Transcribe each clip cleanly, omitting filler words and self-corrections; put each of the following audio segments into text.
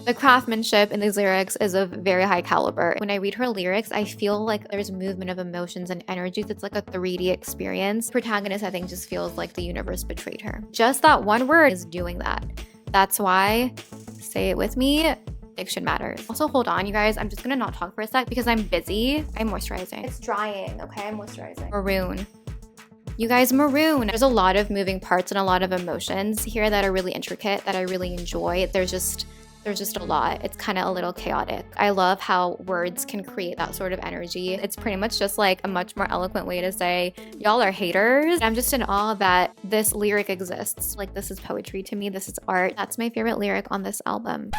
The craftsmanship in these lyrics is of very high caliber. When I read her lyrics, I feel like there's movement of emotions and energies. It's like a 3D experience. Protagonist, I think, just feels like the universe betrayed her. Just that one word is doing that. That's why, say it with me, diction matters. Also, hold on, you guys. I'm just gonna not talk for a sec because I'm busy. I'm moisturizing. It's drying, okay? I'm moisturizing. Maroon. You guys, maroon. There's a lot of moving parts and a lot of emotions here that are really intricate, that I really enjoy. There's just a lot. It's kind of a little chaotic. I love how words can create that sort of energy. It's pretty much just like a much more eloquent way to say, y'all are haters. I'm just in awe that this lyric exists. Like, this is poetry to me. This is art. That's my favorite lyric on this album.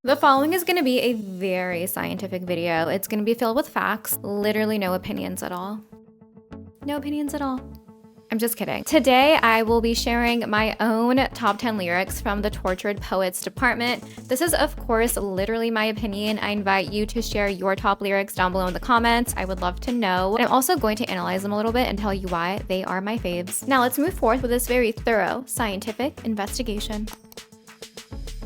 The following is going to be a very scientific video. It's going to be filled with facts, literally no opinions at all. No opinions at all. I'm just kidding. Today, I will be sharing my own top 10 lyrics from the Tortured Poets department. This is, of course, literally my opinion. I invite you to share your top lyrics down below in the comments. I would love to know. And I'm also going to analyze them a little bit and tell you why they are my faves. Now, let's move forth with this very thorough scientific investigation.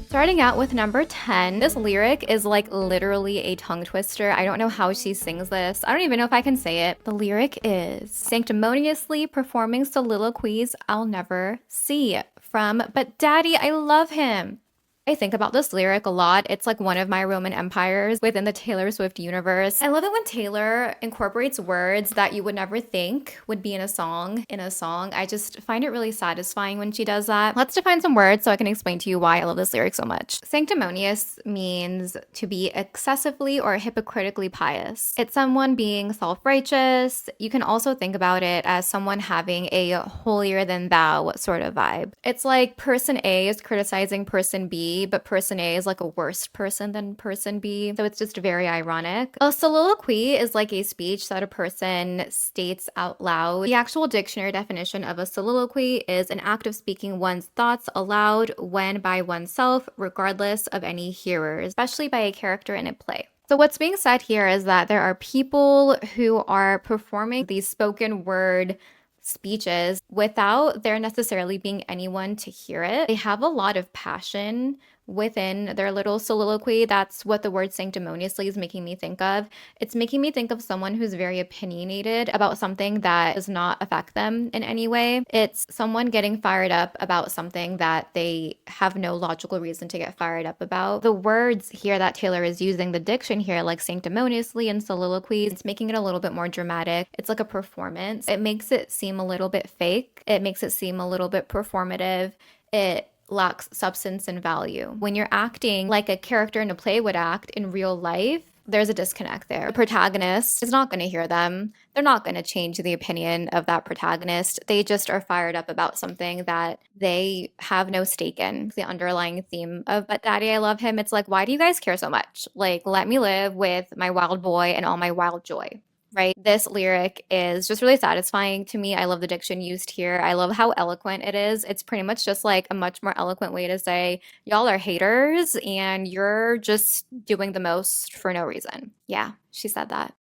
Starting out with number 10, this lyric is like literally a tongue twister. I don't know how she sings this. I don't even know if I can say it. The lyric is sanctimoniously performing soliloquies I'll never see from But Daddy, I love him. I think about this lyric a lot. It's like one of my Roman empires within the Taylor Swift universe. I love it when Taylor incorporates words that you would never think would be in a song. I just find it really satisfying when she does that. Let's define some words so I can explain to you why I love this lyric so much. Sanctimonious means to be excessively or hypocritically pious. It's someone being self-righteous. You can also think about it as someone having a holier than thou sort of vibe. It's like person A is criticizing person B, but person A is like a worse person than person B. So it's just very ironic. A soliloquy is like a speech that a person states out loud. The actual dictionary definition of a soliloquy is an act of speaking one's thoughts aloud when by oneself, regardless of any hearers, especially by a character in a play. So what's being said here is that there are people who are performing these spoken word speeches without there necessarily being anyone to hear it. They have a lot of passion within their little soliloquy. That's what the word sanctimoniously is making me think of. It's making me think of someone who's very opinionated about something that does not affect them in any way. It's someone getting fired up about something that they have no logical reason to get fired up about. The words here that Taylor is using, the diction here, like sanctimoniously and soliloquies, it's making it a little bit more dramatic. It's like a performance. It makes it seem a little bit fake. It makes it seem a little bit performative. It lacks substance and value. When you're acting like a character in a play would act in real life, there's a disconnect there. The protagonist is not going to hear them. They're not going to change the opinion of that protagonist. They just are fired up about something that they have no stake in. The underlying theme of But Daddy, I Love Him. It's like, why do you guys care so much? Like, let me live with my wild boy and all my wild joy. Right? This lyric is just really satisfying to me. I love the diction used here. I love how eloquent it is. It's pretty much just like a much more eloquent way to say, y'all are haters and you're just doing the most for no reason. Yeah, she said that.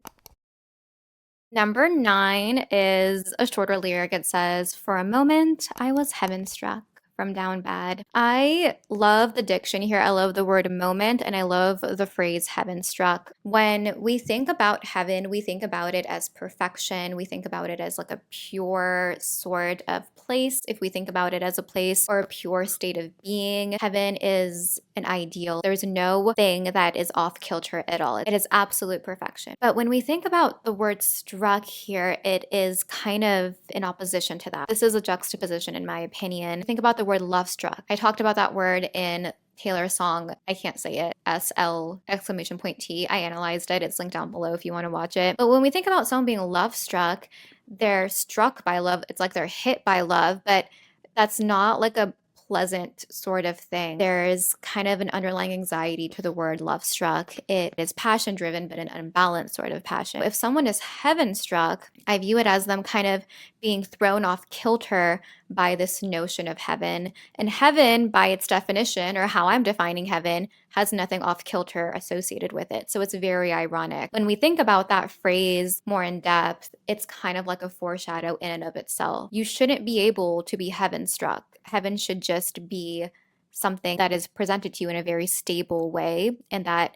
Number 9 is a shorter lyric. It says, for a moment, I was heaven struck. From Down Bad. I love the diction here. I love the word moment and I love the phrase heaven struck. When we think about heaven, we think about it as perfection. We think about it as like a pure sort of place. If we think about it as a place or a pure state of being, heaven is an ideal. There's no thing that is off kilter at all. It is absolute perfection. But when we think about the word struck here, it is kind of in opposition to that. This is a juxtaposition in my opinion. Think about the word love struck. I talked about that word in Taylor's song, I can't say it, SL exclamation point T. I analyzed it. It's linked down below if you want to watch it. But when we think about someone being love struck, they're struck by love. It's like they're hit by love, but that's not like a pleasant sort of thing. There's kind of an underlying anxiety to the word love struck. It is passion driven, but an unbalanced sort of passion. If someone is heaven struck, I view it as them kind of being thrown off kilter by this notion of heaven. And heaven, by its definition, or how I'm defining heaven, has nothing off kilter associated with it. So it's very ironic. When we think about that phrase more in depth, it's kind of like a foreshadow in and of itself. You shouldn't be able to be heaven struck. Heaven should just be something that is presented to you in a very stable way and that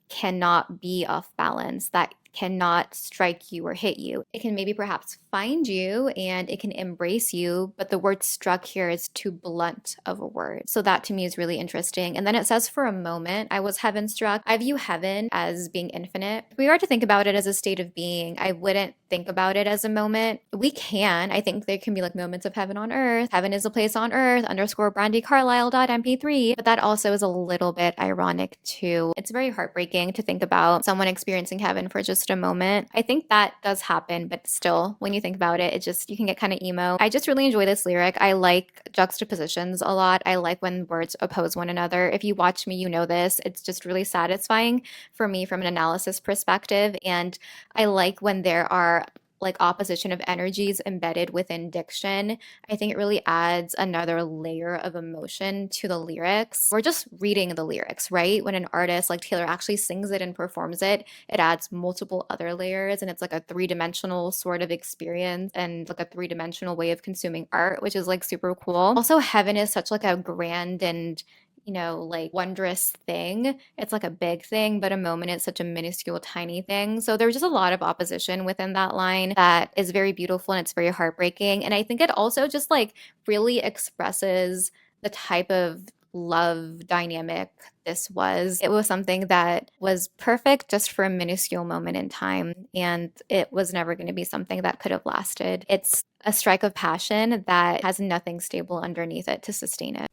cannot be off balance, that cannot strike you or hit you. It can maybe perhaps find you and it can embrace you, but the word struck here is too blunt of a word. So that to me is really interesting. And then it says, for a moment, I was heaven struck. I view heaven as being infinite. If we are to think about it as a state of being, I wouldn't think about it as a moment. We can. I think there can be like moments of heaven on earth. Heaven is a place on earth, _ Brandy Carlisle .mp3. But that also is a little bit ironic too. It's very heartbreaking to think about someone experiencing heaven for just a moment. I think that does happen, but still, when you think about it, you can get kind of emo. I just really enjoy this lyric. I like juxtapositions a lot. I like when words oppose one another. If you watch me, you know this. It's just really satisfying for me from an analysis perspective. And I like when there are like opposition of energies embedded within diction. I think it really adds another layer of emotion to the lyrics. We're just reading the lyrics, right? When an artist like Taylor actually sings it and performs it, it adds multiple other layers, and it's like a three-dimensional sort of experience and like a three-dimensional way of consuming art, which is like super cool. Also, heaven is such like a grand and like wondrous thing. It's like a big thing, but a moment is such a minuscule, tiny thing. So there's just a lot of opposition within that line that is very beautiful and it's very heartbreaking. And I think it also just like really expresses the type of love dynamic this was. It was something that was perfect just for a minuscule moment in time, and it was never going to be something that could have lasted. It's a strike of passion that has nothing stable underneath it to sustain it.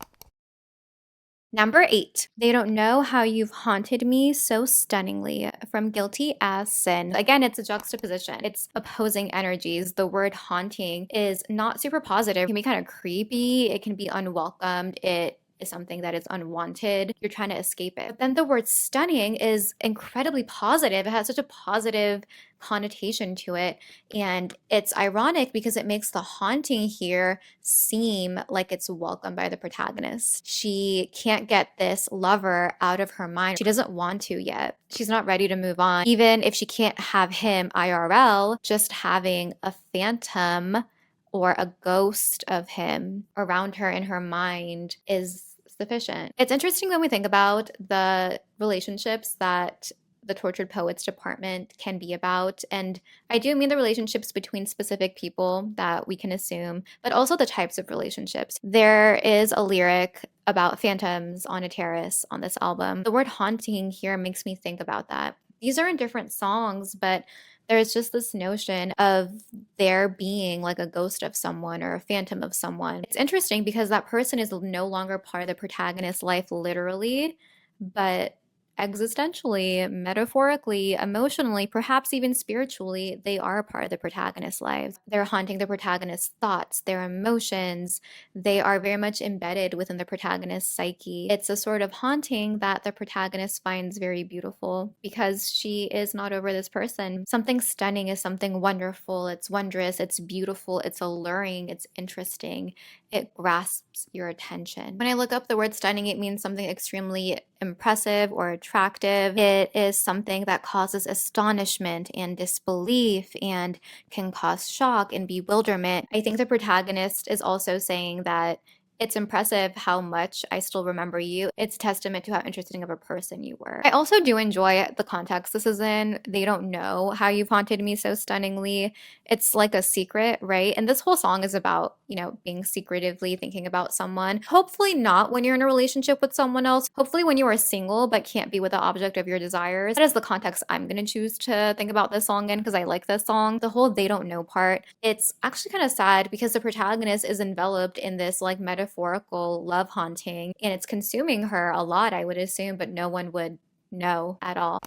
Number 8, they don't know how you've haunted me so stunningly, from Guilty as Sin. Again, it's a juxtaposition. It's opposing energies. The word haunting is not super positive. It can be kind of creepy. It can be unwelcomed. It is something that is unwanted. You're trying to escape it. But then the word stunning is incredibly positive. It has such a positive connotation to it. And it's ironic because it makes the haunting here seem like it's welcomed by the protagonist. She can't get this lover out of her mind. She doesn't want to yet. She's not ready to move on. Even if she can't have him IRL, just having a phantom or a ghost of him around her in her mind is sufficient. It's interesting when we think about the relationships that the Tortured Poets department can be about. And I do mean the relationships between specific people that we can assume, but also the types of relationships. There is a lyric about phantoms on a terrace on this album. The word haunting here makes me think about that. These are in different songs, but there's just this notion of there being like a ghost of someone or a phantom of someone. It's interesting because that person is no longer part of the protagonist's life literally, but existentially, metaphorically, emotionally, perhaps even spiritually, they are a part of the protagonist's lives. They're haunting the protagonist's thoughts, their emotions. They are very much embedded within the protagonist's psyche. It's a sort of haunting that the protagonist finds very beautiful because she is not over this person. Something stunning is something wonderful. It's wondrous, it's beautiful, it's alluring, it's interesting. It grasps your attention. When I look up the word stunning, it means something extremely impressive or attractive. It is something that causes astonishment and disbelief and can cause shock and bewilderment. I think the protagonist is also saying that it's impressive how much I still remember you. It's testament to how interesting of a person you were. I also do enjoy the context this is in. They don't know how you've haunted me so stunningly. It's like a secret, right? And this whole song is about, being secretively thinking about someone. Hopefully not when you're in a relationship with someone else. Hopefully when you are single but can't be with the object of your desires. That is the context I'm going to choose to think about this song in because I like this song. The whole they don't know part, it's actually kind of sad because the protagonist is enveloped in this like metaphorical love haunting and it's consuming her a lot, I would assume, but no one would know at all.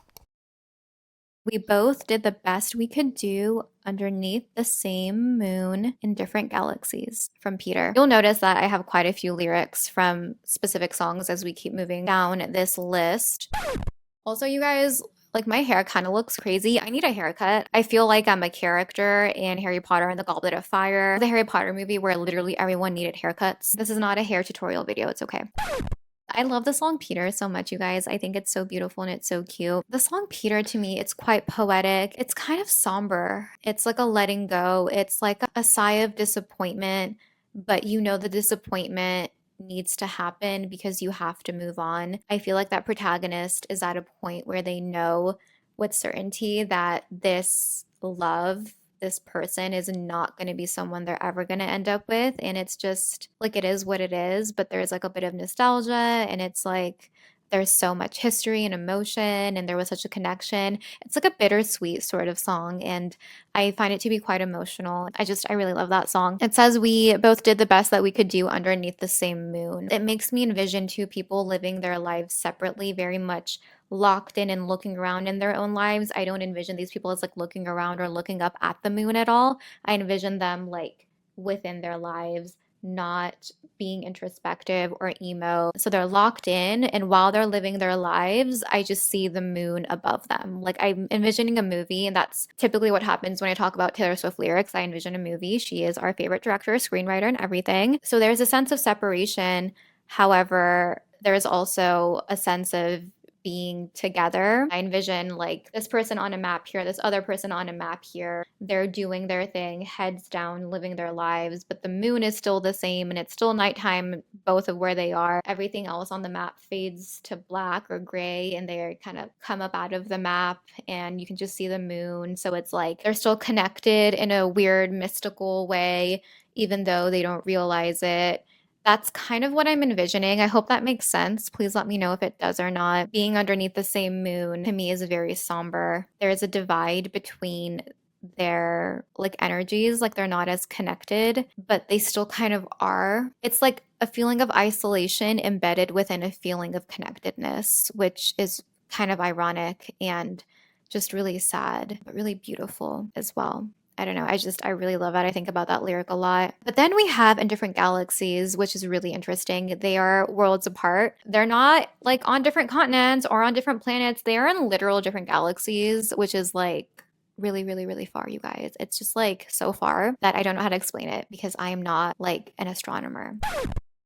We both did the best we could do underneath the same moon in different galaxies, from Peter. You'll notice that I have quite a few lyrics from specific songs as we keep moving down this list. Also, you guys, like my hair kind of looks crazy. I need a haircut. I feel like I'm a character in Harry Potter and the Goblet of Fire, the Harry Potter movie where literally everyone needed haircuts. This is not a hair tutorial video. It's okay. I love the song Peter so much, you guys. I think it's so beautiful and it's so cute. The song Peter, to me, it's quite poetic. It's kind of somber. It's like a letting go. It's like a sigh of disappointment, but the disappointment needs to happen because you have to move on. I feel like that protagonist is at a point where they know with certainty that this love, this person is not going to be someone they're ever going to end up with. And it's just like it is what it is, but there's like a bit of nostalgia, and it's like there's so much history and emotion, and there was such a connection. It's like a bittersweet sort of song, and I find it to be quite emotional. I really love that song. It says, "We both did the best that we could do underneath the same moon." It makes me envision two people living their lives separately, very much locked in and looking around in their own lives. I don't envision these people as like looking around or looking up at the moon at all. I envision them like within their lives, not being introspective or emo. So they're locked in, and while they're living their lives, I just see the moon above them. Like I'm envisioning a movie, and that's typically what happens when I talk about Taylor Swift lyrics. I envision a movie. She is our favorite director, screenwriter, and everything. So there's a sense of separation. However, there's also a sense of being together. I envision like this person on a map here, this other person on a map here. They're doing their thing, heads down, living their lives, but the moon is still the same and it's still nighttime, both of where they are. Everything else on the map fades to black or gray, and they kind of come up out of the map and you can just see the moon. So it's like they're still connected in a weird, mystical way, even though they don't realize it. That's kind of what I'm envisioning. I hope that makes sense. Please let me know if it does or not. Being underneath the same moon to me is very somber. There's a divide between their like energies, like they're not as connected, but they still kind of are. It's like a feeling of isolation embedded within a feeling of connectedness, which is kind of ironic and just really sad, but really beautiful as well. I don't know. I really love it. I think about that lyric a lot. But then we have In Different Galaxies, which is really interesting. They are worlds apart. They're not like on different continents or on different planets. They are in literal different galaxies, which is like really, really, really far, you guys. It's just like so far that I don't know how to explain it because I am not like an astronomer.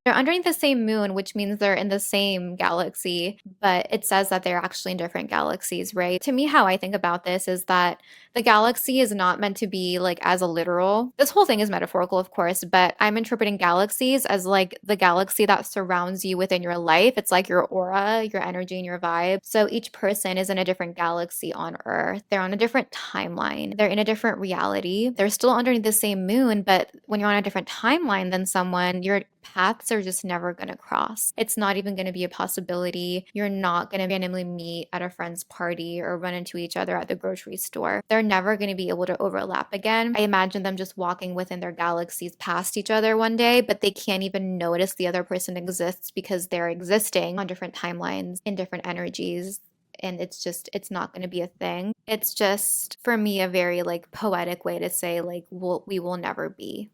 They're underneath the same moon, which means they're in the same galaxy, but it says that they're actually in different galaxies, right? To me, how I think about this is that the galaxy is not meant to be like as a literal. This whole thing is metaphorical, of course, but I'm interpreting galaxies as like the galaxy that surrounds you within your life. It's like your aura, your energy, and your vibe. So each person is in a different galaxy on Earth. They're on a different timeline. They're in a different reality. They're still underneath the same moon, but when you're on a different timeline than someone, your paths are just never going to cross. It's not even going to be a possibility. You're not going to randomly meet at a friend's party or run into each other at the grocery store. They're never going to be able to overlap again. I imagine them just walking within their galaxies past each other one day, but they can't even notice the other person exists because they're existing on different timelines in different energies. And it's not going to be a thing. It's just, for me, a very like poetic way to say like, we will never be.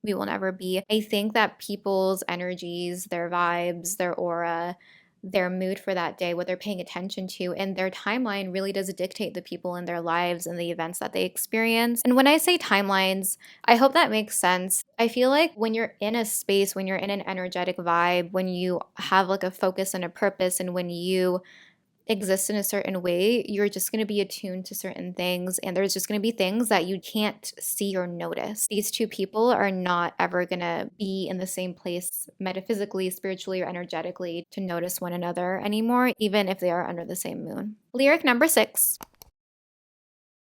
We will never be. I think that people's energies, their vibes, their aura, their mood for that day, what they're paying attention to, and their timeline really does dictate the people in their lives and the events that they experience. And when I say timelines, I hope that makes sense. I feel like when you're in a space, when you're in an energetic vibe, when you have like a focus and a purpose, and when you exist in a certain way, you're just going to be attuned to certain things, and there's just going to be things that you can't see or notice. These two people are not ever going to be in the same place metaphysically, spiritually, or energetically to notice one another anymore, even if they are under the same moon. Lyric number 6.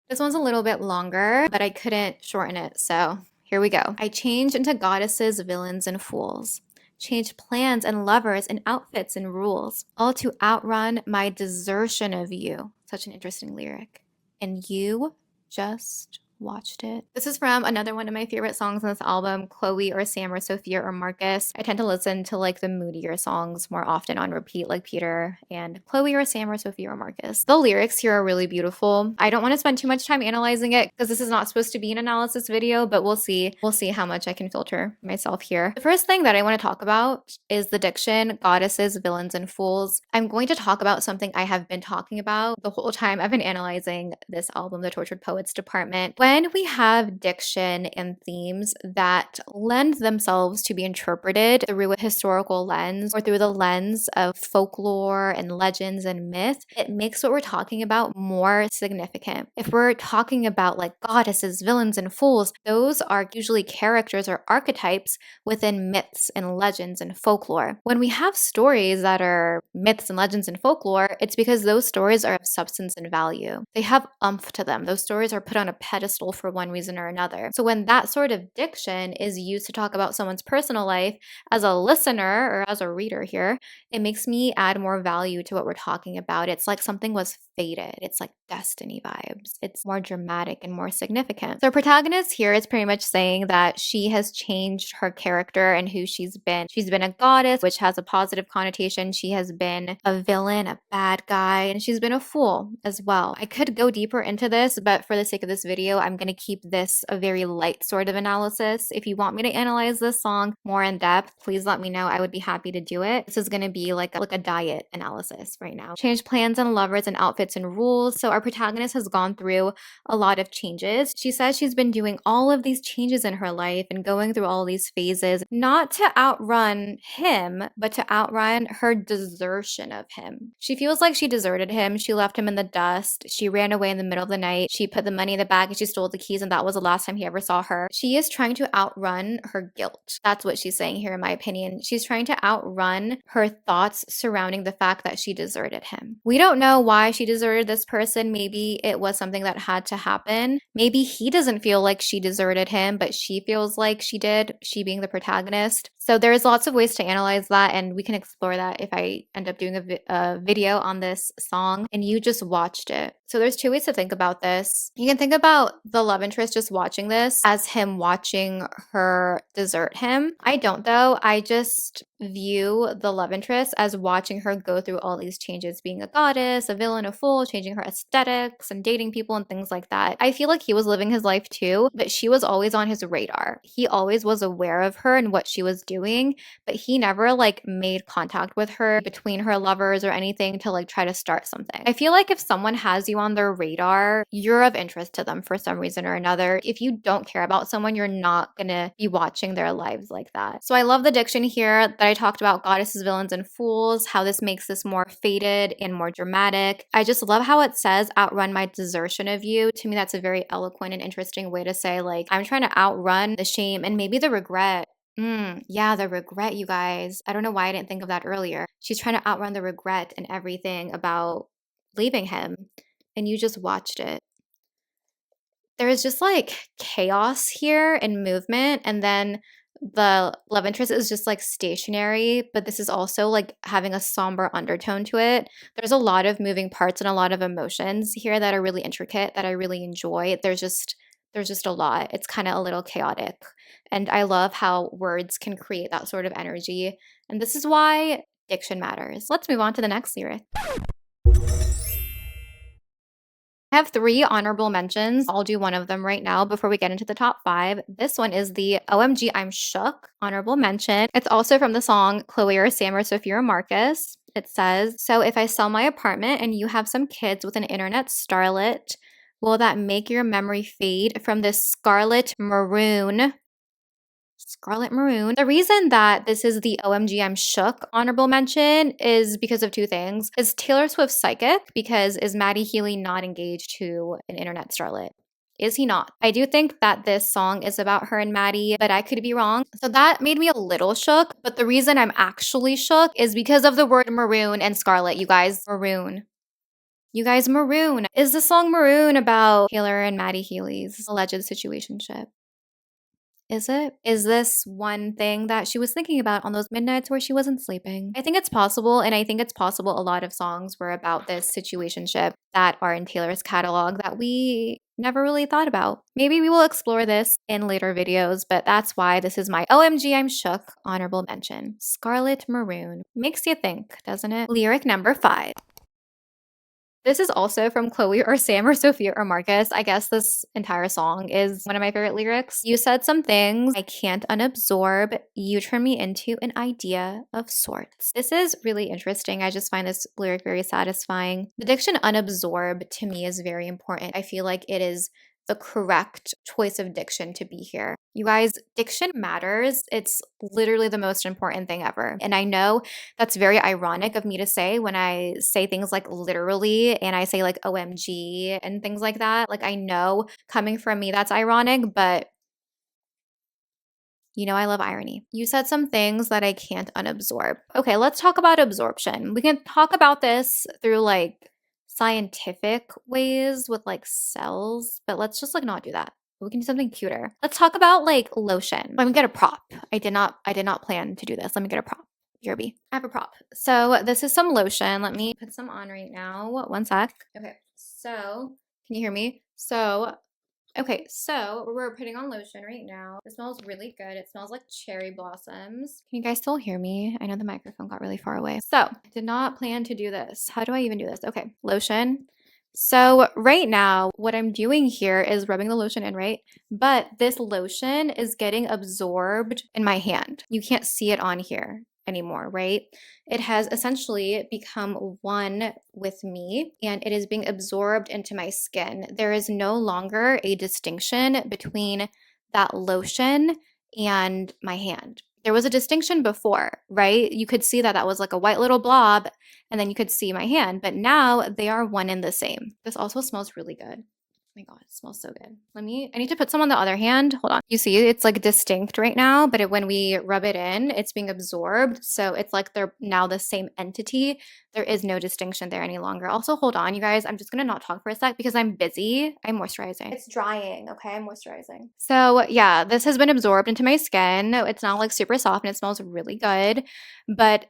This one's a little bit longer, but I couldn't shorten it, so here we go. I change into goddesses, villains, and fools. Change plans and lovers and outfits and rules, all to outrun my desertion of you. Such an interesting lyric. And you just watched it. This is from another one of my favorite songs on this album, Chloe or Sam or Sophia or Marcus. I tend to listen to like the moodier songs more often on repeat, like Peter and Chloe or Sam or Sophia or Marcus. The lyrics here are really beautiful. I don't want to spend too much time analyzing it because this is not supposed to be an analysis video, but we'll see. We'll see how much I can filter myself here. The first thing that I want to talk about is the diction, goddesses, villains, and fools. I'm going to talk about something I have been talking about the whole time I've been analyzing this album, The Tortured Poets Department. When we have diction and themes that lend themselves to be interpreted through a historical lens or through the lens of folklore and legends and myth, it makes what we're talking about more significant. If we're talking about like goddesses, villains, and fools, those are usually characters or archetypes within myths and legends and folklore. When we have stories that are myths and legends and folklore, it's because those stories are of substance and value. They have umph to them. Those stories are put on a pedestal for one reason or another. So when that sort of diction is used to talk about someone's personal life, as a listener or as a reader here, it makes me add more value to what we're talking about. It's like something was fated. It's like destiny vibes. It's more dramatic and more significant. So our protagonist here is pretty much saying that she has changed her character and who she's been. She's been a goddess, which has a positive connotation. She has been a villain, a bad guy, and she's been a fool as well. I could go deeper into this, but for the sake of this video, I'm going to keep this a very light sort of analysis. If you want me to analyze this song more in depth, please let me know. I would be happy to do it. This is going to be like a diet analysis right now. Change plans and lovers and outfits and rules. So our protagonist has gone through a lot of changes. She says she's been doing all of these changes in her life and going through all these phases, not to outrun him, but to outrun her desertion of him. She feels like she deserted him. She left him in the dust. She ran away in the middle of the night. She put the money in the bag and she stole the keys, and that was the last time he ever saw her. She is trying to outrun her guilt. That's what she's saying here, in my opinion. She's trying to outrun her thoughts surrounding the fact that she deserted him. We don't know why she deserted this person. Maybe it was something that had to happen. Maybe he doesn't feel like she deserted him, but she feels like she did, she being the protagonist. So there's lots of ways to analyze that, and we can explore that if I end up doing a video on this song and you just watched it. So there's two ways to think about this. You can think about the love interest just watching this as him watching her desert him. I don't though. I just view the love interest as watching her go through all these changes, being a goddess, a villain, a fool, changing her aesthetics and dating people and things like that. I feel like he was living his life too, but she was always on his radar. He always was aware of her and what she was doing, but he never like made contact with her between her lovers or anything to like try to start something. I feel like if someone has you on their radar, you're of interest to them for some reason or another. If you don't care about someone, you're not gonna be watching their lives like that. So I love the diction here that I talked about, goddesses, villains, and fools, how this makes this more faded and more dramatic. I just love how it says outrun my desertion of you. To me, that's a very eloquent and interesting way to say like, I'm trying to outrun the shame and maybe the regret. Yeah, the regret, you guys. I don't know why I didn't think of that earlier. She's trying to outrun the regret and everything about leaving him, and you just watched it. There is just like chaos here and movement, and then the love interest is just like stationary, but this is also like having a somber undertone to it. There's a lot of moving parts and a lot of emotions here that are really intricate that I really enjoy. There's just a lot. It's kind of a little chaotic. And I love how words can create that sort of energy. And this is why diction matters. Let's move on to the next lyric. I have 3 honorable mentions. I'll do one of them right now before we get into the top 5. This one is the OMG I'm Shook honorable mention. It's also from the song Chloe or Sam or Sophia or Marcus. It says, so if I sell my apartment and you have some kids with an internet starlet, will that make your memory fade from this scarlet maroon? Scarlet Maroon. The reason that this is the OMG I'm Shook honorable mention is because of 2 things. Is Taylor Swift psychic? Because is Maddie Healy not engaged to an internet starlet? Is he not? I do think that this song is about her and Maddie, but I could be wrong. So that made me a little shook. But the reason I'm actually shook is because of the word maroon and scarlet, you guys. Maroon. You guys, maroon. Is the song Maroon about Taylor and Maddie Healy's alleged situationship? Is it? Is this one thing that she was thinking about on those midnights where she wasn't sleeping? I think it's possible, and I think it's possible a lot of songs were about this situationship that are in Taylor's catalog that we never really thought about. Maybe we will explore this in later videos, but that's why this is my OMG I'm Shook honorable mention. Scarlet Maroon. Makes you think, doesn't it? Lyric number 5. This is also from Chloe or Sam or Sophia or Marcus. I guess this entire song is one of my favorite lyrics. You said some things I can't unabsorb. You turn me into an idea of sorts. This is really interesting. I just find this lyric very satisfying. The diction unabsorb to me is very important. I feel like it is the correct choice of diction to be here. You guys, diction matters. It's literally the most important thing ever. And I know that's very ironic of me to say when I say things like literally and I say like OMG and things like that. Like, I know coming from me, that's ironic, but you know, I love irony. You said some things that I can't unabsorb. Okay, let's talk about absorption. We can talk about this through like scientific ways with like cells, but let's just like not do that. We can do something cuter. Let's talk about like lotion. Let me get a prop. I did not plan to do this. Let me get a prop. BRB. I have a prop. So this is some lotion. Let me put some on right now. One sec. Okay. So can you hear me? Okay, so we're putting on lotion right now. It smells really good. It smells like cherry blossoms. Can you guys still hear me? I know the microphone got really far away. So I did not plan to do this. How do I even do this? Okay, lotion. So right now, what I'm doing here is rubbing the lotion in, right? But this lotion is getting absorbed in my hand. You can't see it on here anymore, right? It has essentially become one with me and it is being absorbed into my skin. There is no longer a distinction between that lotion and my hand. There was a distinction before, right? You could see that that was like a white little blob and then you could see my hand, but now they are one and the same. This also smells really good. Oh my God, it smells so good. I need to put some on the other hand. Hold on. You see, it's like distinct right now, but when we rub it in, it's being absorbed. So it's like they're now the same entity. There is no distinction there any longer. Also, hold on, you guys. I'm just going to not talk for a sec because I'm busy. I'm moisturizing. It's drying. Okay. I'm moisturizing. So yeah, this has been absorbed into my skin. It's now like super soft and it smells really good, but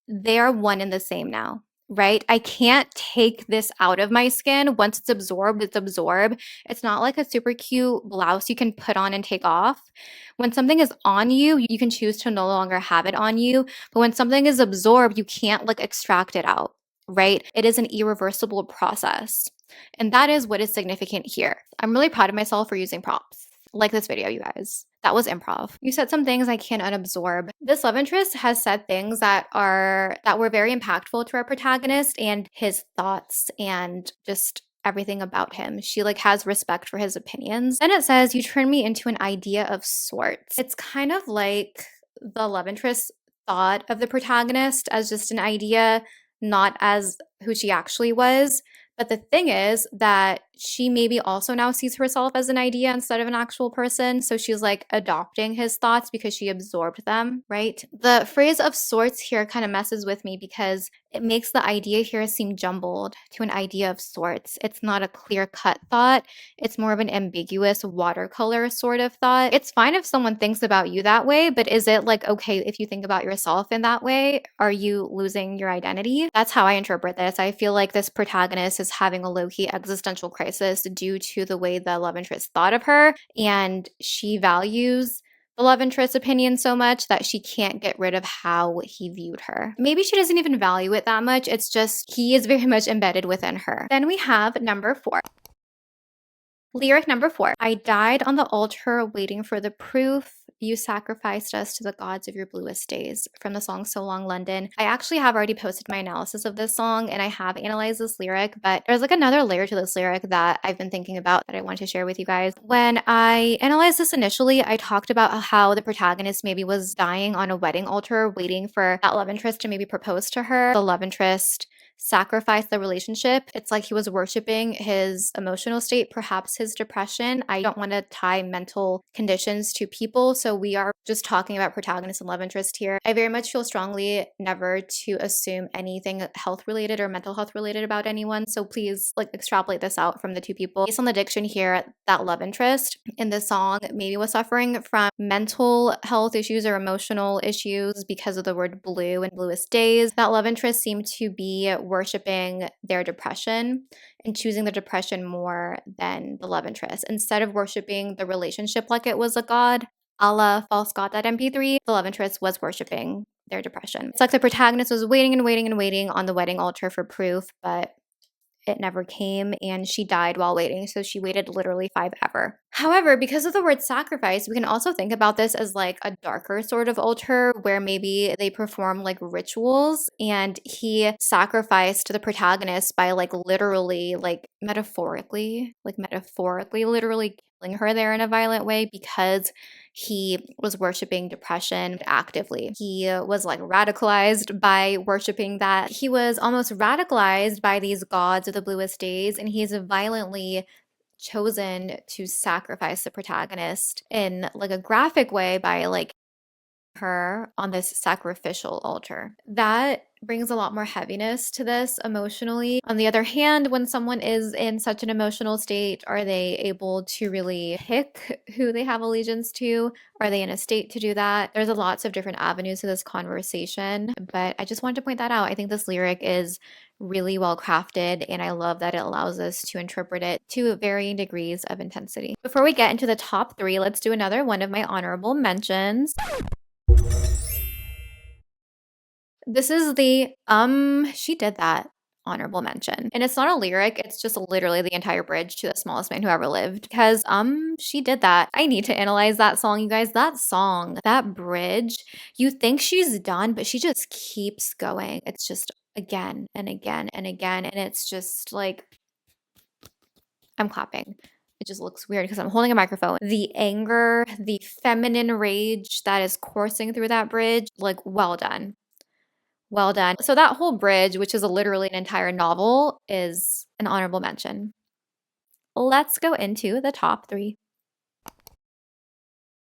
they are one and the same now. Right? I can't take this out of my skin. Once it's absorbed, it's absorbed. It's not like a super cute blouse you can put on and take off. When something is on you, you can choose to no longer have it on you. But when something is absorbed, you can't like extract it out, right? It is an irreversible process. And that is what is significant here. I'm really proud of myself for using props. Like this video, you guys. That was improv. You said some things I can't unabsorb. This love interest has said things that were very impactful to our protagonist and his thoughts and just everything about him. She like has respect for his opinions. Then it says, you turn me into an idea of sorts. It's kind of like the love interest thought of the protagonist as just an idea, not as who she actually was. But the thing is that she maybe also now sees herself as an idea instead of an actual person. So she's like adopting his thoughts because she absorbed them, right? The phrase of sorts here kind of messes with me because it makes the idea here seem jumbled to an idea of sorts. It's not a clear-cut thought. It's more of an ambiguous watercolor sort of thought. It's fine if someone thinks about you that way, but is it like okay if you think about yourself in that way? Are you losing your identity? That's how I interpret this. I feel like this protagonist is having a low-key existential crisis due to the way the love interest thought of her, and she values the love interest's opinion so much that she can't get rid of how he viewed her. Maybe she doesn't even value it that much. It's just he is very much embedded within her. Then we have number 4. Lyric number 4. I died on the altar waiting for the proof. You sacrificed us to the gods of your bluest days, from the song So Long London. I actually have already posted my analysis of this song and I have analyzed this lyric, but there's like another layer to this lyric that I've been thinking about that I want to share with you guys. When I analyzed this initially, I talked about how the protagonist maybe was dying on a wedding altar waiting for that love interest to maybe propose to her. The love interest sacrifice the relationship. It's like he was worshiping his emotional state, perhaps his depression. I don't want to tie mental conditions to people, so we are just talking about protagonist and love interest here. I very much feel strongly never to assume anything health related or mental health related about anyone, so please like extrapolate this out from the two people. Based on the diction here, that love interest in this song maybe was suffering from mental health issues or emotional issues because of the word blue and bluest days. That love interest seemed to be worshiping their depression and choosing the depression more than the love interest. Instead of worshiping the relationship like it was a god, a la false god that MP3, the love interest was worshiping their depression. It's like the protagonist was waiting and waiting and waiting on the wedding altar for proof, but it never came, and she died while waiting. So she waited literally 5 ever. However, because of the word sacrifice, we can also think about this as like a darker sort of altar where maybe they perform like rituals, and he sacrificed the protagonist by like literally, like metaphorically, literally killing her there in a violent way because he was worshiping depression actively. He was like radicalized by worshiping that. He was almost radicalized by these gods of the bluest days, and he's violently chosen to sacrifice the protagonist in like a graphic way by like her on this sacrificial altar. That brings a lot more heaviness to this emotionally. On the other hand, when someone is in such an emotional state, are they able to really pick who they have allegiance to? Are they in a state to do that? There's lots of different avenues to this conversation, but I just wanted to point that out. I think this lyric is really well crafted, and I love that it allows us to interpret it to varying degrees of intensity. Before we get into the top 3, let's do another one of my honorable mentions. This is the she did that honorable mention. And it's not a lyric, it's just literally the entire bridge to The Smallest Man Who Ever Lived, because she did that. I need to analyze that song, you guys. That song, that bridge, you think she's done, but she just keeps going. It's just again and again and again, and it's just like I'm clapping. It just looks weird because I'm holding a microphone. The anger, the feminine rage that is coursing through that bridge, like, well done. Well done. So that whole bridge, which is literally an entire novel, is an honorable mention. Let's go into the top 3.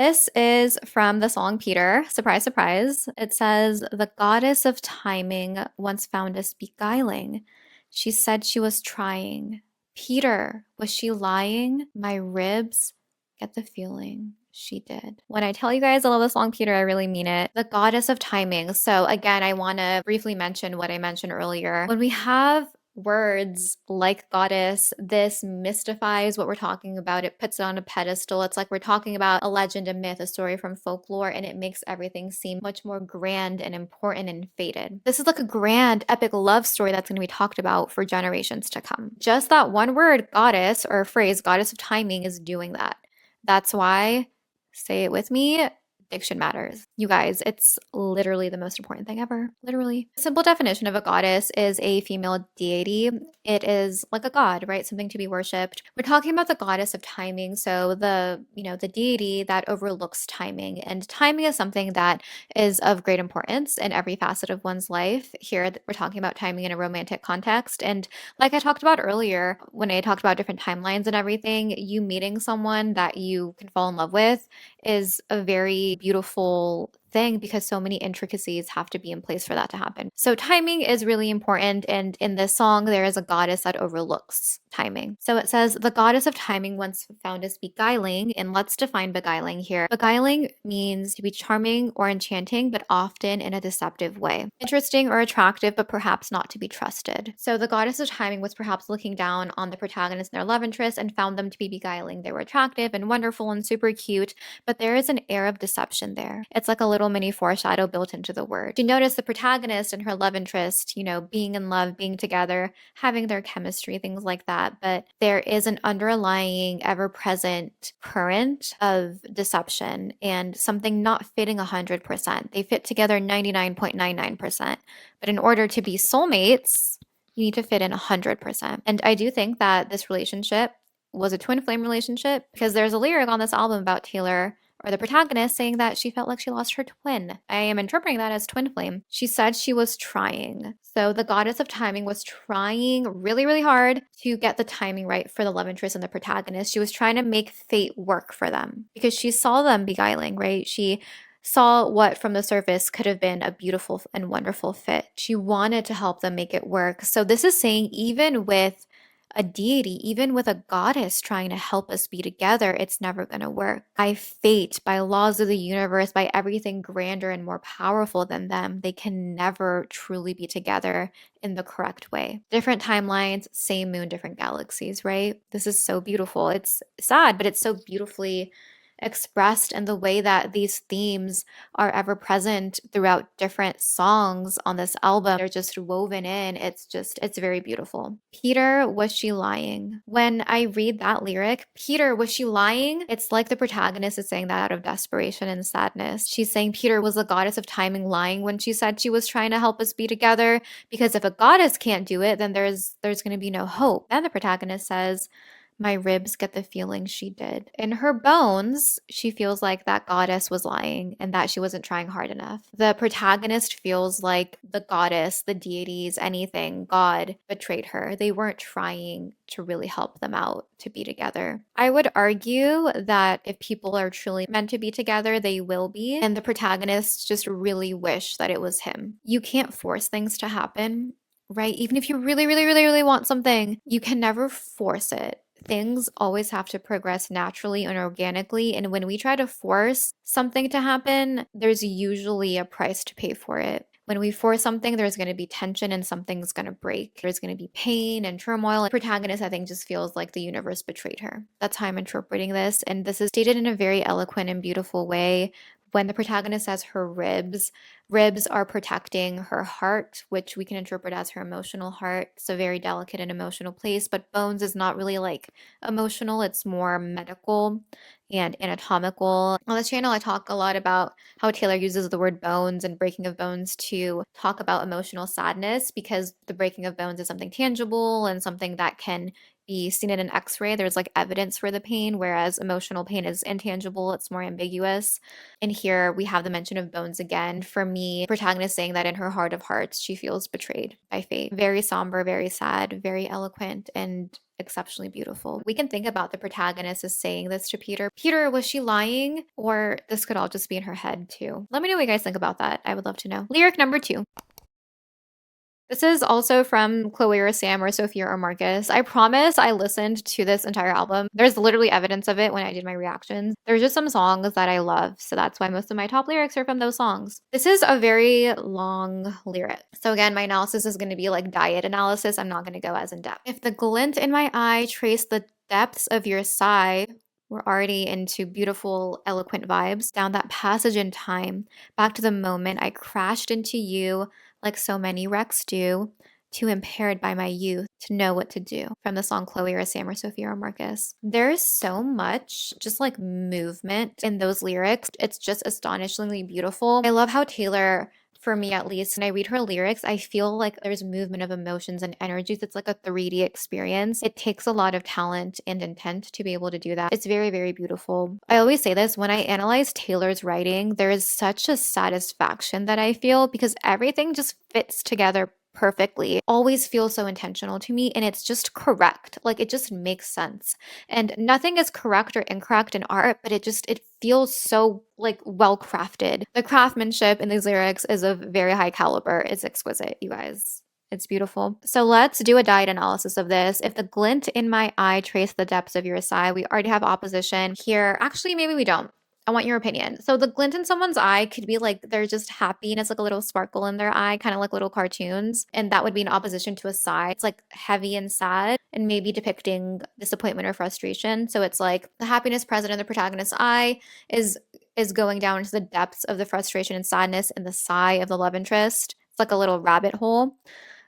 This is from the song Peter. Surprise, surprise. It says, "The goddess of timing once found us beguiling. She said she was trying. Peter, was she lying? My ribs get the feeling she did." When I tell you guys I love the song Peter, I really mean it. The goddess of timing. So again, I want to briefly mention what I mentioned earlier. When we have words like goddess, this mystifies what we're talking about. It puts it on a pedestal. It's like we're talking about a legend, a myth, a story from folklore, and it makes everything seem much more grand and important and fated. This is like a grand, epic love story that's going to be talked about for generations to come. Just that one word, goddess, or phrase, goddess of timing, is doing that. That's why, say it with me, diction matters. You guys, it's literally the most important thing ever. Literally. The simple definition of a goddess is a female deity. It is like a god, right? Something to be worshipped. We're talking about the goddess of timing. So the deity that overlooks timing. And timing is something that is of great importance in every facet of one's life. Here, we're talking about timing in a romantic context. And like I talked about earlier, when I talked about different timelines and everything, you meeting someone that you can fall in love with is a very beautiful thing because so many intricacies have to be in place for that to happen. So timing is really important, and in this song there is a goddess that overlooks timing. So it says, "The goddess of timing once found us beguiling," and let's define beguiling here. Beguiling means to be charming or enchanting, but often in a deceptive way. Interesting or attractive, but perhaps not to be trusted. So the goddess of timing was perhaps looking down on the protagonist and their love interest and found them to be beguiling. They were attractive and wonderful and super cute, but there is an air of deception there. It's like a little mini foreshadow built into the word. You notice the protagonist and her love interest, being in love, being together, having their chemistry, things like that. But there is an underlying, ever present current of deception and something not fitting 100%. They fit together 99.99%. But in order to be soulmates, you need to fit in 100%. And I do think that this relationship was a twin flame relationship because there's a lyric on this album about Taylor, or the protagonist, saying that she felt like she lost her twin. I am interpreting that as twin flame. She said she was trying. So the goddess of timing was trying really, really hard to get the timing right for the love interest and the protagonist. She was trying to make fate work for them because she saw them beguiling, right? She saw what from the surface could have been a beautiful and wonderful fit. She wanted to help them make it work. So this is saying even with a deity, even with a goddess trying to help us be together, it's never going to work. By fate, by laws of the universe, by everything grander and more powerful than them, they can never truly be together in the correct way. Different timelines, same moon, different galaxies, right? This is so beautiful. It's sad, but it's so beautifully expressed in the way that these themes are ever present throughout different songs on this album. They're just woven in. It's very beautiful. Peter, was she lying? When I read that lyric, Peter, was she lying? It's like the protagonist is saying that out of desperation and sadness. She's saying, Peter, was the goddess of timing lying when she said she was trying to help us be together? Because if a goddess can't do it, then there's going to be no hope. Then the protagonist says, my ribs get the feeling she did. In her bones, she feels like that goddess was lying and that she wasn't trying hard enough. The protagonist feels like the goddess, the deities, anything, God betrayed her. They weren't trying to really help them out to be together. I would argue that if people are truly meant to be together, they will be. And the protagonists just really wish that it was him. You can't force things to happen, right? Even if you really, really, really, really want something, you can never force it. Things always have to progress naturally and organically. And when we try to force something to happen, there's usually a price to pay for it. When we force something, there's going to be tension and something's going to break. There's going to be pain and turmoil. The protagonist, I think, just feels like the universe betrayed her. That's how I'm interpreting this. And this is stated in a very eloquent and beautiful way. When the protagonist says her ribs are protecting her heart, which we can interpret as her emotional heart. It's a very delicate and emotional place, but bones is not really like emotional, it's more medical and anatomical. On this channel, I talk a lot about how Taylor uses the word bones and breaking of bones to talk about emotional sadness, because the breaking of bones is something tangible and something that can be seen in an x-ray. There's like evidence for the pain, whereas emotional pain is intangible, it's more ambiguous. And here we have the mention of bones again. For me, protagonist saying that in her heart of hearts, she feels betrayed by fate. Very somber, very sad, very eloquent, and exceptionally beautiful. We can think about the protagonist as saying this to Peter. Peter, was she lying? Or this could all just be in her head too. Let me know what you guys think about that. I would love to know. Lyric number 2. This is also from Chloe or Sam or Sophia or Marcus. I promise I listened to this entire album. There's literally evidence of it when I did my reactions. There's just some songs that I love, so that's why most of my top lyrics are from those songs. This is a very long lyric. So again, my analysis is going to be like diet analysis. I'm not going to go as in depth. If the glint in my eye traced the depths of your sigh, we're already into beautiful, eloquent vibes. Down that passage in time, back to the moment I crashed into you like so many wrecks do, too impaired by my youth to know what to do. From the song Chloe or Sam or Sophia or Marcus. There's so much just like movement in those lyrics. It's just astonishingly beautiful. I love how Taylor, for me at least, when I read her lyrics, I feel like there's movement of emotions and energies. It's like a 3D experience. It takes a lot of talent and intent to be able to do that. It's very, very beautiful. I always say this, when I analyze Taylor's writing, there is such a satisfaction that I feel because everything just fits together perfectly. It always feels so intentional to me, and it's just correct. Like it just makes sense. And nothing is correct or incorrect in art, but it feels so like well crafted. The craftsmanship in these lyrics is of very high caliber. It's exquisite, you guys. It's beautiful. So let's do a diet analysis of this. If the glint in my eye traced the depths of your sigh, we already have opposition here. Actually, maybe we don't. I want your opinion. So the glint in someone's eye could be like they're just happy and it's like a little sparkle in their eye, kind of like little cartoons. And that would be in opposition to a sigh. It's like heavy and sad and maybe depicting disappointment or frustration. So it's like the happiness present in the protagonist's eye is going down into the depths of the frustration and sadness in the sigh of the love interest. It's like a little rabbit hole.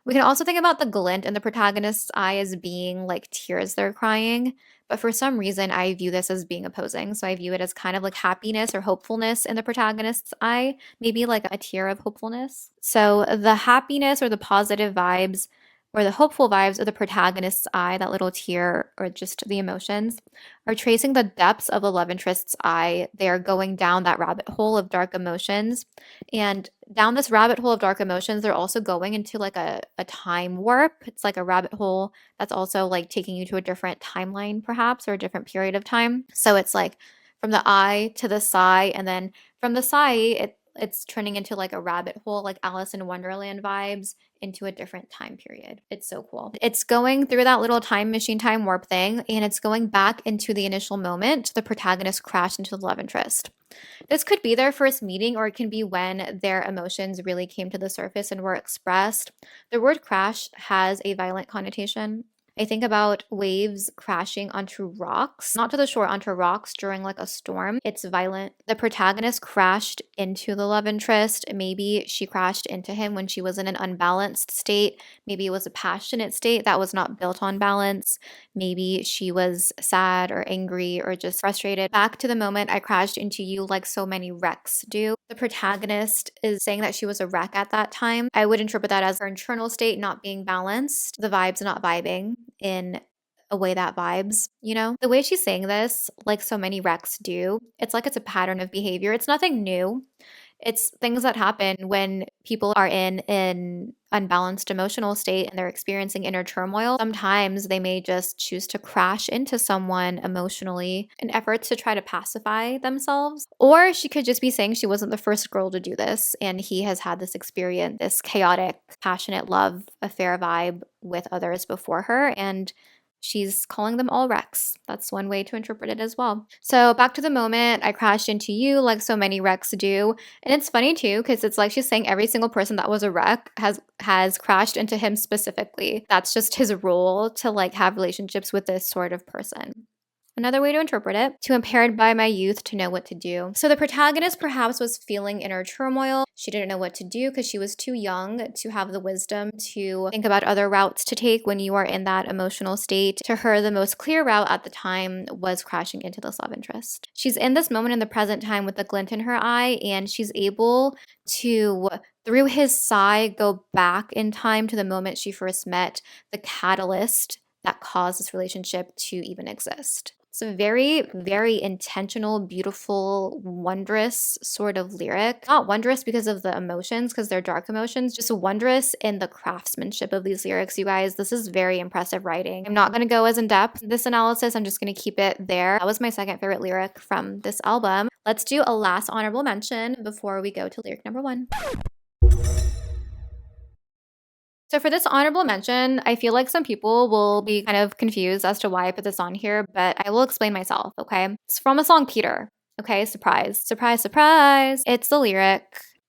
We can also think about the glint in the protagonist's eye as being like tears they're crying. But for some reason, I view this as being opposing. So I view it as kind of like happiness or hopefulness in the protagonist's eye, maybe like a tear of hopefulness. So the happiness or the positive vibes or the hopeful vibes of the protagonist's eye, that little tear or just the emotions, are tracing the depths of the love interest's eye. They are going down that rabbit hole of dark emotions. And down this rabbit hole of dark emotions, they're also going into like a time warp. It's like a rabbit hole that's also like taking you to a different timeline, perhaps, or a different period of time. So it's like from the eye to the sigh, and then from the sigh, it's turning into like a rabbit hole, like Alice in Wonderland vibes, into a different time period. It's so cool. It's going through that little time machine, time warp thing, and it's going back into the initial moment the protagonist crashed into the love interest. This could be their first meeting, or it can be when their emotions really came to the surface and were expressed. The word crash has a violent connotation. I think about waves crashing onto rocks, not to the shore, onto rocks during like a storm. It's violent. The protagonist crashed into the love interest. Maybe she crashed into him when she was in an unbalanced state. Maybe it was a passionate state that was not built on balance. Maybe she was sad or angry or just frustrated. Back to the moment I crashed into you like so many wrecks do. The protagonist is saying that she was a wreck at that time. I would interpret that as her internal state not being balanced, the vibes not vibing in a way that vibes, you know? The way she's saying this, like so many wrecks do, it's like it's a pattern of behavior. It's nothing new. It's things that happen when people are in an unbalanced emotional state and they're experiencing inner turmoil. Sometimes they may just choose to crash into someone emotionally in efforts to try to pacify themselves. Or she could just be saying she wasn't the first girl to do this and he has had this experience, this chaotic, passionate love affair vibe with others before her. And she's calling them all wrecks. That's one way to interpret it as well. So back to the moment I crashed into you like so many wrecks do. And it's funny too, because it's like she's saying every single person that was a wreck has crashed into him specifically. That's just his role to like have relationships with this sort of person. Another way to interpret it, too impaired by my youth to know what to do. So the protagonist perhaps was feeling inner turmoil. She didn't know what to do because she was too young to have the wisdom to think about other routes to take when you are in that emotional state. To her, the most clear route at the time was crashing into this love interest. She's in this moment in the present time with a glint in her eye, and she's able to, through his sigh, go back in time to the moment she first met, the catalyst that caused this relationship to even exist. It's a very, very intentional, beautiful, wondrous sort of lyric. Not wondrous because of the emotions, because they're dark emotions, just wondrous in the craftsmanship of these lyrics, you guys. This is very impressive writing. I'm not going to go as in depth in this analysis. I'm just going to keep it there. That was my second favorite lyric from this album. Let's do a last honorable mention before we go to lyric number 1. So for this honorable mention, I feel like some people will be kind of confused as to why I put this on here, but I will explain myself, okay? It's from a song Peter, okay? Surprise, surprise, surprise. It's the lyric,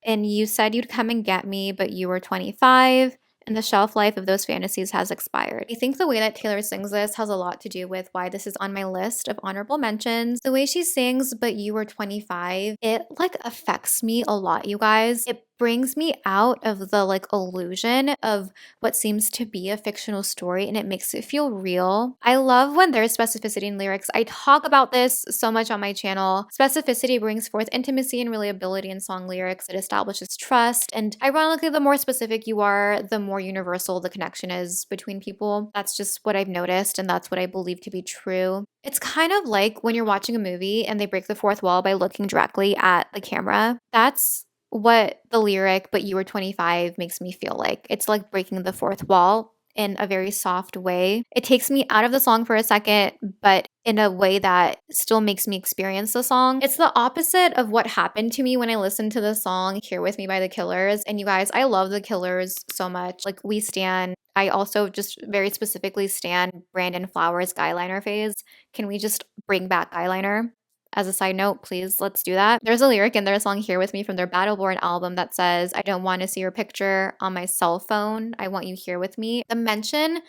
and you said you'd come and get me, but you were 25. And the shelf life of those fantasies has expired. I think the way that Taylor sings this has a lot to do with why this is on my list of honorable mentions. The way she sings, but you were 25, it like affects me a lot, you guys. It brings me out of the like illusion of what seems to be a fictional story and it makes it feel real. I love when there's specificity in lyrics. I talk about this so much on my channel. Specificity brings forth intimacy and reliability in song lyrics. It establishes trust. And ironically, the more specific you are, the more universal the connection is between people. That's just what I've noticed, and that's what I believe to be true. It's kind of like when you're watching a movie and they break the fourth wall by looking directly at the camera. That's what the lyric, but you were 25, makes me feel like. It's like breaking the fourth wall in a very soft way. It takes me out of the song for a second, but in a way that still makes me experience the song. It's the opposite of what happened to me when I listened to the song Here With Me by The Killers. And you guys, I love The Killers so much. Like, we stan. I also just very specifically stan Brandon Flowers' guyliner phase. Can we just bring back guyliner? As a side note, please, let's do that. There's a lyric in their song Here With Me from their Battleborn album that says, I don't want to see your picture on my cell phone. I want you here with me. The mention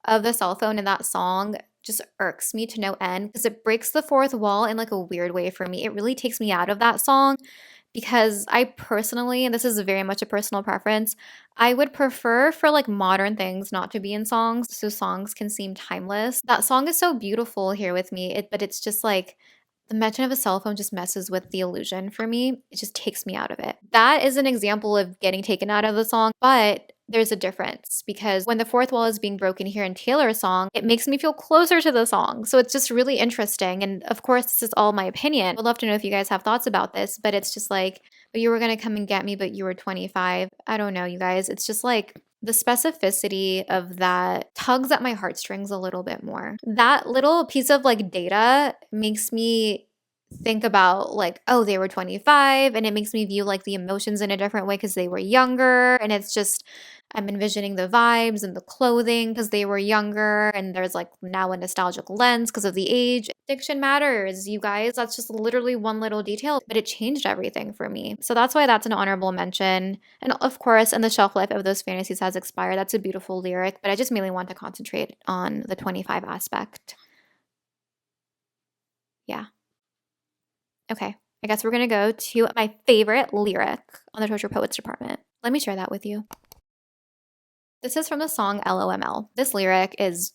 of the cell phone in that song just irks me to no end because it breaks the fourth wall in like a weird way for me. It really takes me out of that song because I personally, and this is very much a personal preference, I would prefer for like modern things not to be in songs so songs can seem timeless. That song is so beautiful, Here With Me, but it's just like the mention of a cell phone just messes with the illusion for me. It just takes me out of it. That is an example of getting taken out of the song, but there's a difference because when the fourth wall is being broken here in Taylor's song, it makes me feel closer to the song. So it's just really interesting. And of course, this is all my opinion. I'd love to know if you guys have thoughts about this, but it's just like, but you were going to come and get me, but you were 25. I don't know, you guys. It's just like the specificity of that tugs at my heartstrings a little bit more. That little piece of like data makes me think about like, oh, they were 25, and it makes me view like the emotions in a different way because they were younger. And it's just, I'm envisioning the vibes and the clothing because they were younger. And there's like now a nostalgic lens because of the age. Addiction matters, you guys. That's just literally one little detail, but it changed everything for me. So that's why that's an honorable mention. And of course, and the shelf life of those fantasies has expired. That's a beautiful lyric, but I just mainly want to concentrate on the 25 aspect. Yeah. Okay, I guess we're gonna go to my favorite lyric on the Torture Poets department. Let me share that with you. This is from the song LOML. This lyric is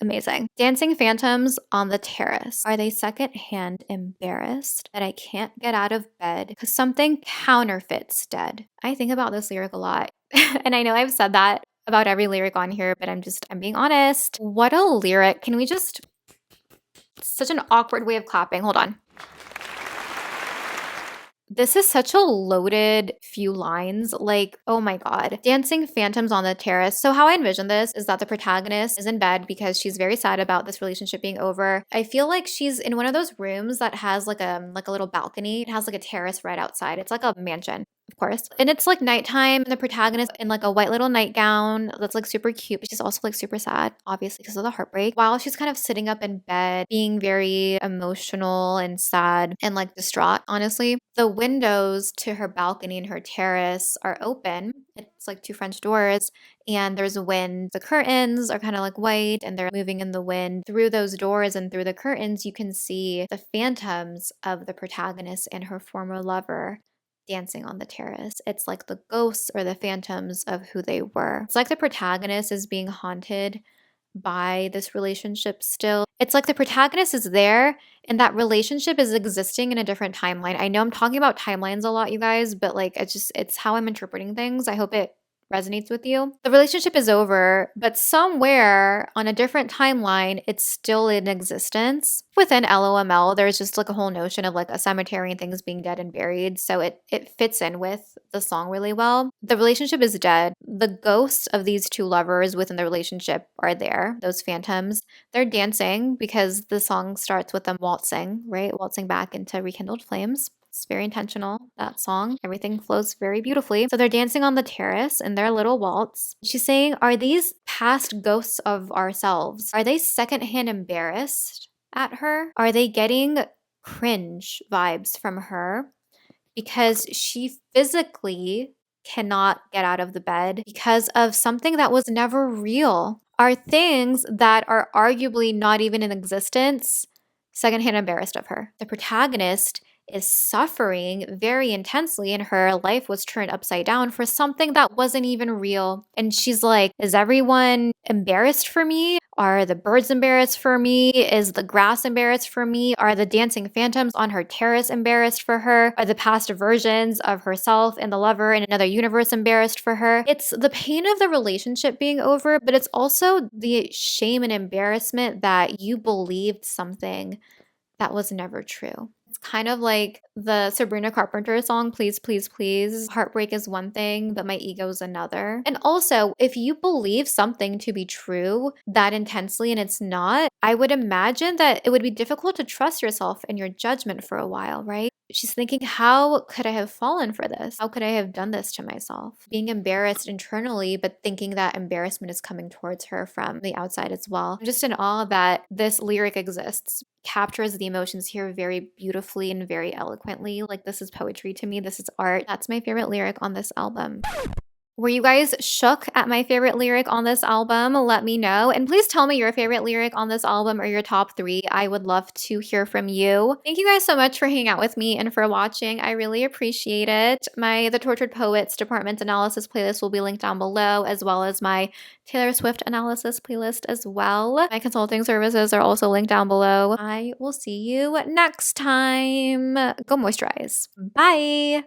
amazing. Dancing phantoms on the terrace. Are they secondhand embarrassed that I can't get out of bed because something counterfeits dead? I think about this lyric a lot. And I know I've said that about every lyric on here, but I'm being honest. What a lyric. Can we just, such an awkward way of clapping. Hold on. This is such a loaded few lines. Like, oh my God. Dancing phantoms on the terrace. So, how I envision this is that the protagonist is in bed because she's very sad about this relationship being over. I feel like she's in one of those rooms that has like a little balcony. It has like a terrace right outside. It's like a mansion, of course. And it's like nighttime. And the protagonist in like a white little nightgown that's like super cute, but she's also like super sad, obviously, because of the heartbreak. While she's kind of sitting up in bed, being very emotional and sad and like distraught, honestly. The windows to her balcony and her terrace are open. It's like two French doors, and there's wind. The curtains are kind of like white and they're moving in the wind. Through those doors and through the curtains, you can see the phantoms of the protagonist and her former lover dancing on the terrace. It's like the ghosts or the phantoms of who they were. It's like the protagonist is being haunted by this relationship still. It's like the protagonist is there and that relationship is existing in a different timeline. I know I'm talking about timelines a lot, you guys, but like it's how I'm interpreting things. I hope it resonates with you. The relationship is over, but somewhere on a different timeline, it's still in existence. Within LOML, there's just like a whole notion of like a cemetery and things being dead and buried. So it fits in with the song really well. The relationship is dead. The ghosts of these two lovers within the relationship are there, those phantoms. They're dancing because the song starts with them waltzing, right? Waltzing back into rekindled flames. It's very intentional, that song. Everything flows very beautifully. So they're dancing on the terrace in their little waltz. She's saying, are these past ghosts of ourselves? Are they secondhand embarrassed at her? Are they getting cringe vibes from her? Because she physically cannot get out of the bed because of something that was never real. Are things that are arguably not even in existence secondhand embarrassed of her? The protagonist is suffering very intensely and her life was turned upside down for something that wasn't even real. And she's like, is everyone embarrassed for me? Are the birds embarrassed for me? Is the grass embarrassed for me? Are the dancing phantoms on her terrace embarrassed for her? Are the past versions of herself and the lover in another universe embarrassed for her? It's the pain of the relationship being over, but it's also the shame and embarrassment that you believed something that was never true. It's kind of like the Sabrina Carpenter song, Please, Please, Please. Heartbreak is one thing, but my ego is another. And also, if you believe something to be true that intensely and it's not, I would imagine that it would be difficult to trust yourself and your judgment for a while, right? She's thinking, how could I have fallen for this? How could I have done this to myself? Being embarrassed internally, but thinking that embarrassment is coming towards her from the outside as well. I'm just in awe that this lyric exists, captures the emotions here very beautifully and very eloquently. Like, this is poetry to me. This is art. That's my favorite lyric on this album. Were you guys shook at my favorite lyric on this album? Let me know. And please tell me your favorite lyric on this album or your top 3. I would love to hear from you. Thank you guys so much for hanging out with me and for watching. I really appreciate it. The Tortured Poets Department analysis playlist will be linked down below, as well as my Taylor Swift analysis playlist as well. My consulting services are also linked down below. I will see you next time. Go moisturize. Bye.